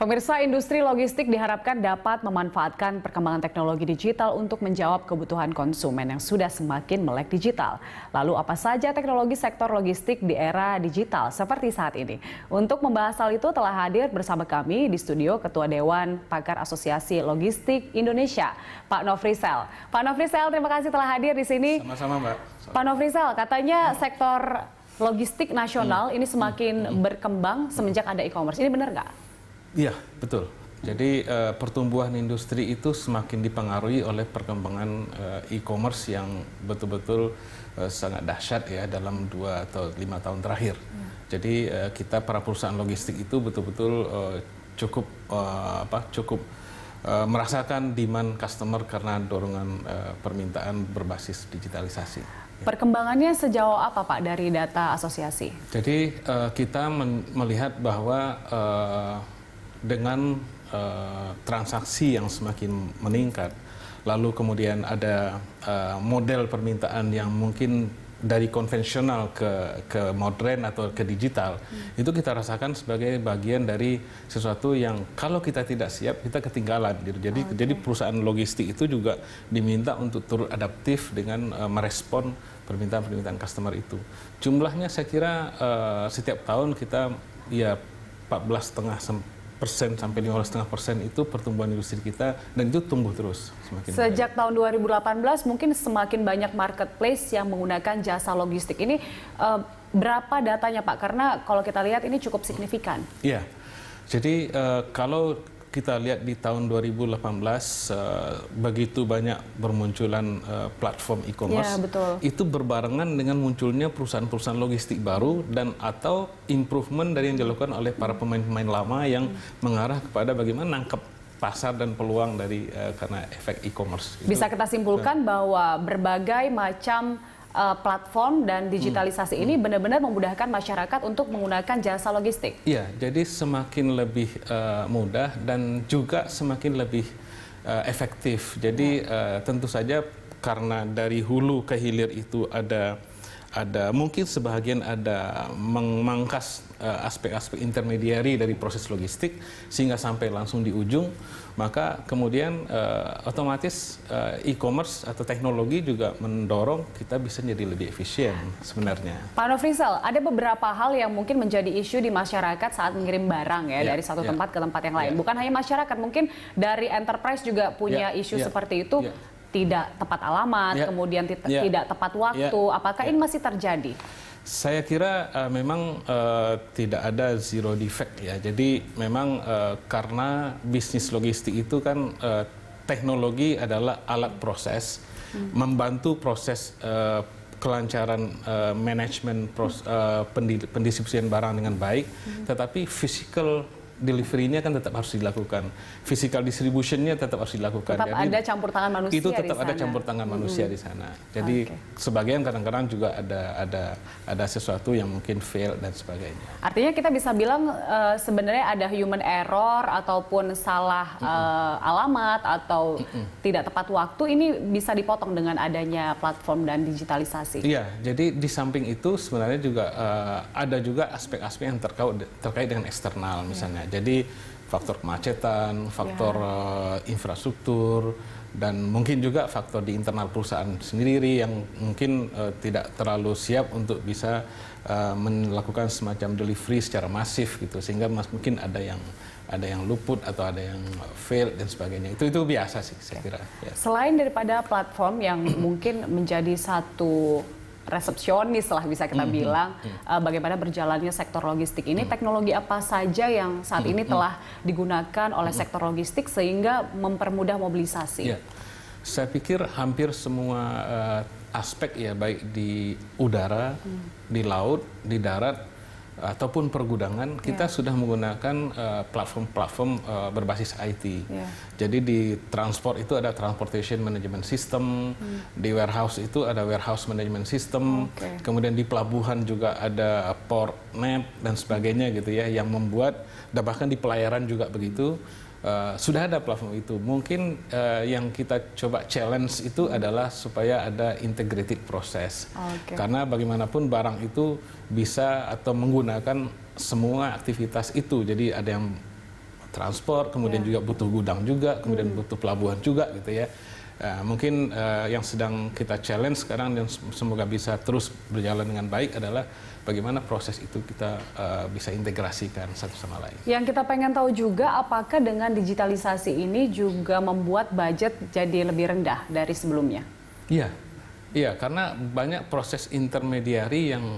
Pemirsa, industri logistik diharapkan dapat memanfaatkan perkembangan teknologi digital untuk menjawab kebutuhan konsumen yang sudah semakin melek digital. Lalu apa saja teknologi sektor logistik di era digital seperti saat ini? Untuk membahas hal itu telah hadir bersama kami di studio Ketua Dewan Pakar Asosiasi Logistik Indonesia, Pak Nofrisel. Pak Nofrisel, terima kasih telah hadir di sini. Sama-sama, Mbak. Pak Nofrisel, katanya sektor logistik nasional ini semakin berkembang semenjak ada e-commerce. Ini benar nggak? Iya, betul. Jadi pertumbuhan industri itu semakin dipengaruhi oleh perkembangan e-commerce yang betul-betul sangat dahsyat ya dalam 2 atau 5 tahun terakhir. Jadi kita para perusahaan logistik itu betul-betul cukup merasakan demand customer karena dorongan permintaan berbasis digitalisasi. Perkembangannya sejauh apa, Pak, dari data asosiasi? Jadi kita melihat bahwa dengan transaksi yang semakin meningkat, lalu kemudian ada model permintaan yang mungkin dari konvensional ke modern atau ke digital, itu kita rasakan sebagai bagian dari sesuatu yang kalau kita tidak siap, kita ketinggalan. Gitu. Jadi perusahaan logistik itu juga diminta untuk turut adaptif dengan merespon permintaan-permintaan customer itu. Jumlahnya saya kira setiap tahun kita ya 14,5% sampai 15,5% itu pertumbuhan industri kita, dan itu tumbuh terus semakin sejak tahun 2018 mungkin semakin banyak marketplace yang menggunakan jasa logistik ini. Berapa datanya, Pak? Karena kalau kita lihat ini cukup signifikan. Iya, jadi kalau kita lihat di tahun 2018 begitu banyak bermunculan platform e-commerce, ya, itu berbarengan dengan munculnya perusahaan-perusahaan logistik baru dan atau improvement dari yang dilakukan oleh para pemain-pemain lama yang mengarah kepada bagaimana nangkep pasar dan peluang dari karena efek e-commerce. Bisa kita simpulkan bahwa berbagai macam platform dan digitalisasi ini benar-benar memudahkan masyarakat untuk menggunakan jasa logistik. Iya, jadi semakin lebih mudah dan juga semakin lebih efektif. Jadi tentu saja karena dari hulu ke hilir itu ada mungkin sebagian ada memangkas aspek-aspek intermediari dari proses logistik sehingga sampai langsung di ujung, maka kemudian otomatis e-commerce atau teknologi juga mendorong kita bisa jadi lebih efisien sebenarnya. Pak Nofrisel, ada beberapa hal yang mungkin menjadi isu di masyarakat saat mengirim barang ya dari satu tempat ke tempat yang lain. Bukan hanya masyarakat, mungkin dari enterprise juga punya isu seperti itu. Tidak tepat alamat, kemudian tidak tepat waktu. Apakah ini masih terjadi? Saya kira memang tidak ada zero defect ya. Jadi memang karena bisnis logistik itu kan teknologi adalah alat proses, membantu proses kelancaran manajemen pendistribusian barang dengan baik, tetapi physical delivery-nya kan tetap harus dilakukan, physical distribution-nya tetap harus dilakukan. Tetap jadi, ada campur tangan manusia. Itu tetap ada campur tangan manusia di sana. Jadi sebagian kadang-kadang juga ada sesuatu yang mungkin fail dan sebagainya. Artinya kita bisa bilang sebenarnya ada human error ataupun salah alamat atau tidak tepat waktu, ini bisa dipotong dengan adanya platform dan digitalisasi. Iya, jadi di samping itu sebenarnya juga ada juga aspek-aspek yang terkait dengan eksternal misalnya. Jadi faktor kemacetan, faktor infrastruktur, dan mungkin juga faktor di internal perusahaan sendiri yang mungkin tidak terlalu siap untuk bisa melakukan semacam delivery secara masif gitu, sehingga mungkin ada yang luput atau ada yang fail dan sebagainya. Itu biasa sih saya kira. Ya. Selain daripada platform yang mungkin menjadi satu resepsionis lah bisa kita bilang, bagaimana berjalannya sektor logistik ini, teknologi apa saja yang saat ini telah digunakan oleh sektor logistik sehingga mempermudah mobilisasi? Ya. Saya pikir hampir semua aspek ya, baik di udara, di laut, di darat, ataupun pergudangan, kita sudah menggunakan platform-platform berbasis IT. Jadi di transport itu ada transportation management system, di warehouse itu ada warehouse management system, kemudian di pelabuhan juga ada port net dan sebagainya gitu ya, yang membuat, dan bahkan di pelayaran juga begitu. Sudah ada platform itu. Mungkin yang kita coba challenge itu adalah supaya ada integrated proses. Karena bagaimanapun barang itu bisa atau menggunakan semua aktivitas itu. Jadi ada yang transport, kemudian juga butuh gudang juga, kemudian butuh pelabuhan juga gitu ya. Mungkin yang sedang kita challenge sekarang dan semoga bisa terus berjalan dengan baik adalah bagaimana proses itu kita bisa integrasikan satu sama lain. Yang kita pengen tahu juga, apakah dengan digitalisasi ini juga membuat budget jadi lebih rendah dari sebelumnya? Iya, karena banyak proses intermediari yang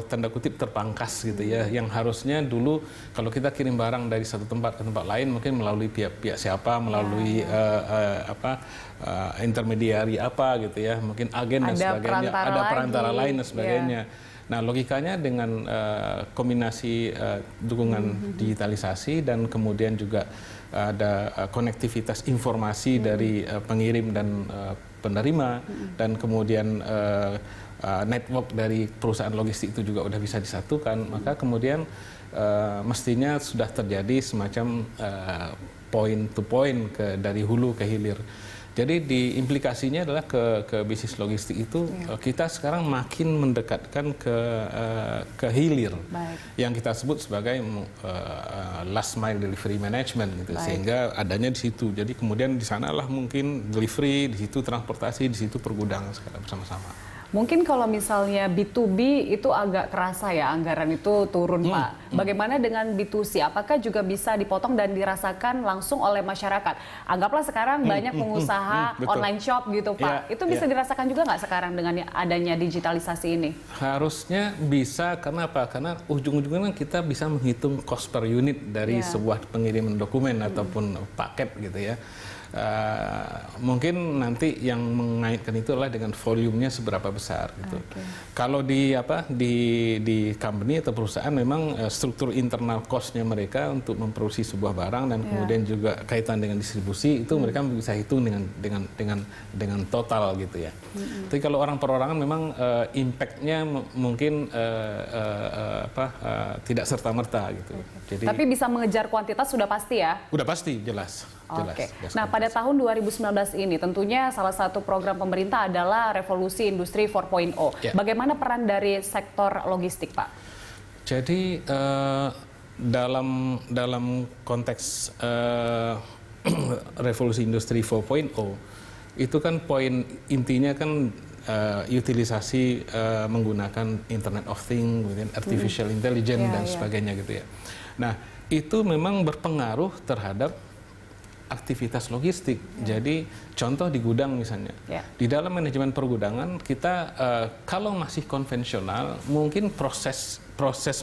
tanda kutip terpangkas gitu ya, yang harusnya dulu kalau kita kirim barang dari satu tempat ke tempat lain mungkin melalui pihak siapa, melalui intermediari apa gitu ya, mungkin agen dan sebagainya, ada perantara lain dan sebagainya. Nah, logikanya dengan kombinasi dukungan digitalisasi dan kemudian juga ada konektivitas informasi dari pengirim dan penerima dan kemudian network dari perusahaan logistik itu juga udah bisa disatukan, maka kemudian mestinya sudah terjadi semacam point to point dari hulu ke hilir. Jadi implikasinya adalah ke bisnis logistik itu kita sekarang makin mendekatkan ke hilir. Baik. Yang kita sebut sebagai last mile delivery management gitu. Baik. Sehingga adanya di situ. Jadi kemudian di sanalah mungkin delivery, di situ transportasi, di situ pergudangan sekarang bersama-sama. Mungkin kalau misalnya B2B itu agak kerasa ya, anggaran itu turun, Pak. Bagaimana dengan B2C? Apakah juga bisa dipotong dan dirasakan langsung oleh masyarakat? Anggaplah sekarang banyak pengusaha online shop gitu, Pak. Itu bisa dirasakan juga nggak sekarang dengan adanya digitalisasi ini? Harusnya bisa, karena apa? Karena ujung-ujungnya kita bisa menghitung cost per unit dari sebuah pengiriman dokumen ataupun paket gitu ya. Mungkin nanti yang mengaitkan itu adalah dengan volumenya seberapa besar gitu. Kalau di company atau perusahaan memang struktur internal cost-nya mereka untuk memproduksi sebuah barang dan kemudian juga kaitan dengan distribusi itu mereka bisa hitung dengan total gitu ya. Tapi kalau orang perorangan memang impact-nya mungkin tidak serta-merta gitu. Jadi, tapi bisa mengejar kuantitas sudah pasti ya? Udah pasti, jelas. Oke. Nah, pada tahun 2019 ini tentunya salah satu program pemerintah adalah Revolusi Industri 4.0. Bagaimana peran dari sektor logistik, Pak? Jadi dalam konteks Revolusi Industri 4.0 itu kan poin intinya kan utilisasi menggunakan Internet of Things, artificial intelligence dan sebagainya gitu ya. Nah, itu memang berpengaruh terhadap aktivitas logistik. Jadi contoh di gudang misalnya, di dalam manajemen pergudangan kita kalau masih konvensional mungkin proses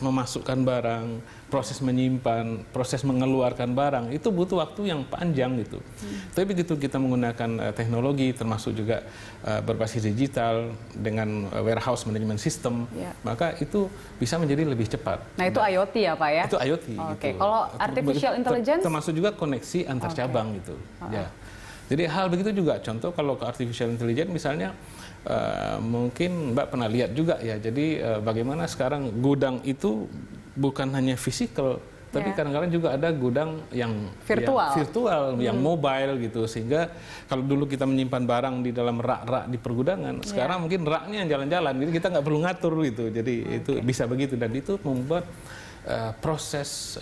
memasukkan barang, proses menyimpan, proses mengeluarkan barang itu butuh waktu yang panjang gitu. Tapi begitu kita menggunakan teknologi termasuk juga berbasis digital dengan warehouse management system, maka itu bisa menjadi lebih cepat. Nah, itu IoT ya, Pak ya? Itu IoT. Oke. Gitu. Kalau artificial intelligence? Termasuk juga koneksi antar cabang gitu. Ya. Jadi hal begitu juga. Contoh kalau ke artificial intelligence misalnya mungkin Mbak pernah lihat juga ya. Jadi bagaimana sekarang gudang itu bukan hanya fisikal, tapi kadang-kadang juga ada gudang yang virtual, yang mobile gitu. Sehingga kalau dulu kita menyimpan barang di dalam rak-rak di pergudangan, sekarang mungkin raknya yang jalan-jalan. Jadi kita nggak perlu ngatur gitu. Jadi itu bisa begitu dan itu membuat proses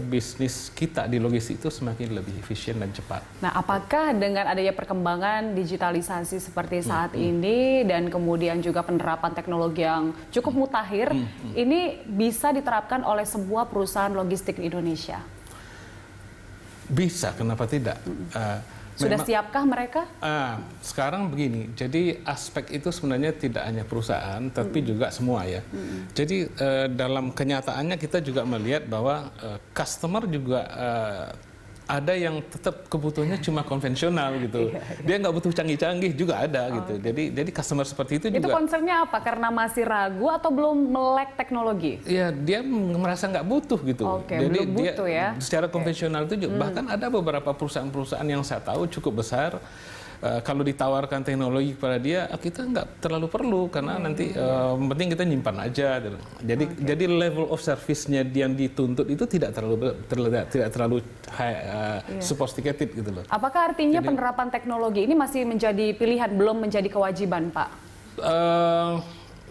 bisnis kita di logistik itu semakin lebih efisien dan cepat. Nah, apakah dengan adanya perkembangan digitalisasi seperti saat ini dan kemudian juga penerapan teknologi yang cukup mutakhir, ini bisa diterapkan oleh sebuah perusahaan logistik di Indonesia? Bisa, kenapa tidak? Sudah siapkah mereka? Sekarang begini, jadi aspek itu sebenarnya tidak hanya perusahaan, tapi juga semua ya. Jadi dalam kenyataannya kita juga melihat bahwa customer juga ada yang tetap kebutuhannya cuma konvensional gitu. Dia nggak butuh canggih-canggih juga ada gitu. Jadi customer seperti itu juga. Itu concernnya apa? Karena masih ragu atau belum melek teknologi? Ya, dia merasa nggak butuh gitu. Jadi belum butuh dia, secara konvensional itu juga. Bahkan ada beberapa perusahaan-perusahaan yang saya tahu cukup besar. Kalau ditawarkan teknologi kepada dia, kita nggak terlalu perlu karena nanti penting kita nyimpan aja. Jadi level of service-nya yang dituntut itu tidak terlalu high, sophisticated gitu loh. Apakah artinya penerapan teknologi ini masih menjadi pilihan, belum menjadi kewajiban, Pak?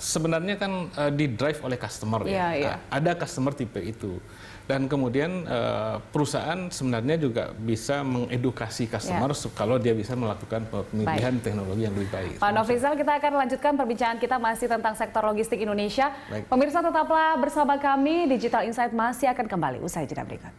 sebenarnya kan di drive oleh customer ya. Ada customer tipe itu. Dan kemudian perusahaan sebenarnya juga bisa mengedukasi customer kalau dia bisa melakukan pemilihan teknologi yang lebih baik. Pak Nofrizal, kita akan lanjutkan perbincangan kita masih tentang sektor logistik Indonesia. Pemirsa, tetaplah bersama kami, Digital Insight masih akan kembali usai jeda berikut.